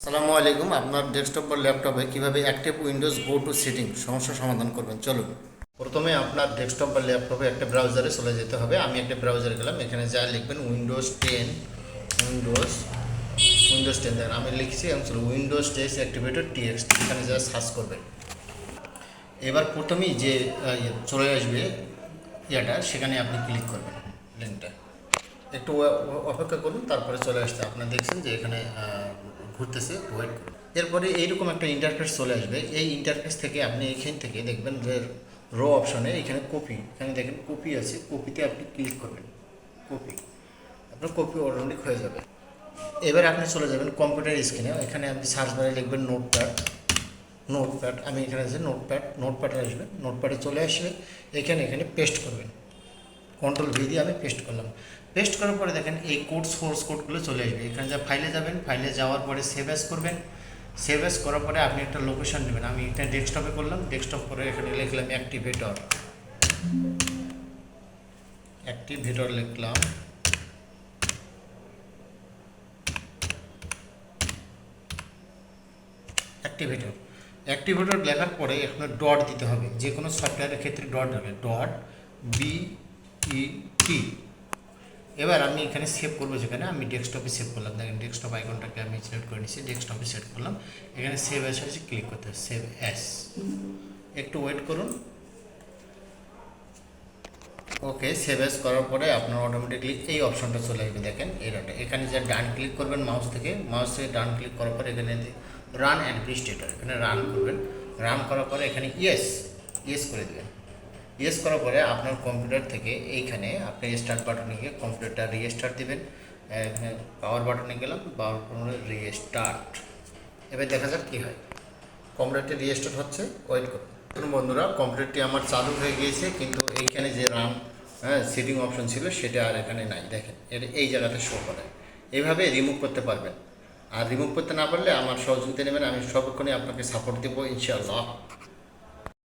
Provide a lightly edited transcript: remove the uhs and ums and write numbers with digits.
আসসালামু আলাইকুম। আপনার ডেস্কটপ বা ল্যাপটপে কীভাবে active Windows go to setting সমস্যার সমাধান করবেন চলুন। প্রথমে আপনার ডেস্কটপ বা ল্যাপটপে একটা ব্রাউজারে চলে যেতে হবে। আমি একটা ব্রাউজারে গেলাম, এখানে যা লিখবেন উইন্ডোজ উইন্ডোজ 10 দেখেন আমি লিখছি উইন্ডোজ 10 অ্যাক্টিভেটর টিএক্সটি, এখানে যা সার্চ করবেন। এবার প্রথমেই যে চলে আসবে সেখানে আপনি ক্লিক করবেন লিঙ্কটা। একটু অপেক্ষা করুন, তারপরে চলে আসতে আপনারা দেখছেন যে এখানে ঘুরতেছে, ওয়েট করুন। এরপরে এইরকম একটা ইন্টারফেস চলে আসবে। এই ইন্টারফেস থেকে আপনি এখান থেকে দেখবেন যে অপশনে এখানে এখানে দেখেন কপি আছে, কপিতে আপনি ক্লিক করবেন। আপনার কপি অটোমেটিক হয়ে যাবে। এবার আপনি চলে যাবেন কম্পিউটার স্ক্রিনে, এখানে আপনি সার্চ বারে লিখবেন নোটপ্যাড। আমি এখানে আছে নোটপ্যাডে আসবে, নোটপ্যাডে চলে আসবে। এখানে পেস্ট করবেন। কন্ট্রোল-V দিয়ে আমি পেস্ট করলাম। পেস্ট করার পরে দেখেন এই সোর্স কোডগুলো চলে আসবে। এখানে যা ফাইলে যাবেন, ফাইলে যাওয়ার পরে সেভ অ্যাজ করবেন। সেভ অ্যাজ করার পরে আপনি একটা লোকেশন নেবেন। আমি এখানে ডেস্কটপে করলাম, ডেস্কটপ করে এখানে লিখলাম অ্যাক্টিভেটর লিখলাম। অ্যাক্টিভেটর লেখার পরে আপনার ডট দিতে হবে। যে কোনো সফটওয়্যারের ক্ষেত্রে ডট হবে, BET। এবার আমি এখানে সেভ করবো, যেখানে আমি ডেস্কটপে সেভ করলাম। দেখেন ডেস্কটপ আইকনটাকে আমি সিলেক্ট করে নিচ্ছি, ডেস্কটপে সেট করলাম। এখানে সেভ অ্যাস আছে, ক্লিক করতে হবে, সেভ অ্যাস। একটু ওয়েট করুন। ওকে, সেভ অ্যাস করার পরে আপনার অটোমেটিকলি এই অপশনটা চলে আসবে। দেখেন এখানে যে ডান ক্লিক করবেন মাউস থেকে ডান ক্লিক করার পরে এখানে রান অ্যাডমিনিস্ট্রেটর, এখানে রান করবেন। রান করার পরে এখানে ইয়েস করে দেবেন। ইয়েস করার পরে আপনার কম্পিউটার থেকে এইখানে আপনি স্টার্ট বাটনে গিয়ে কম্পিউটারটা রিস্টার্ট দেবেন। এখানে পাওয়ার বাটনে গেলাম, পাওয়ার বাটনে রিস্টার্ট। এবার দেখা যাক কী হয়। কম্পিউটারটি রিস্টার্ট হচ্ছে, ওয়েট করুন। বন্ধুরা, কম্পিউটারটি আমার চালু হয়ে গিয়েছে, কিন্তু এইখানে যে রাম সেটিং অপশন ছিল সেটা আর এখানে নাই। দেখেন এই জায়গাটা শো করে। এইভাবে রিমুভ করতে পারবেন। আর রিমুভ করতে না পারলে আমার সহযোগিতা নেবেন, আমি সর্বক্ষণই আপনাকে সাপোর্ট দেবো ইনশাআল্লাহ।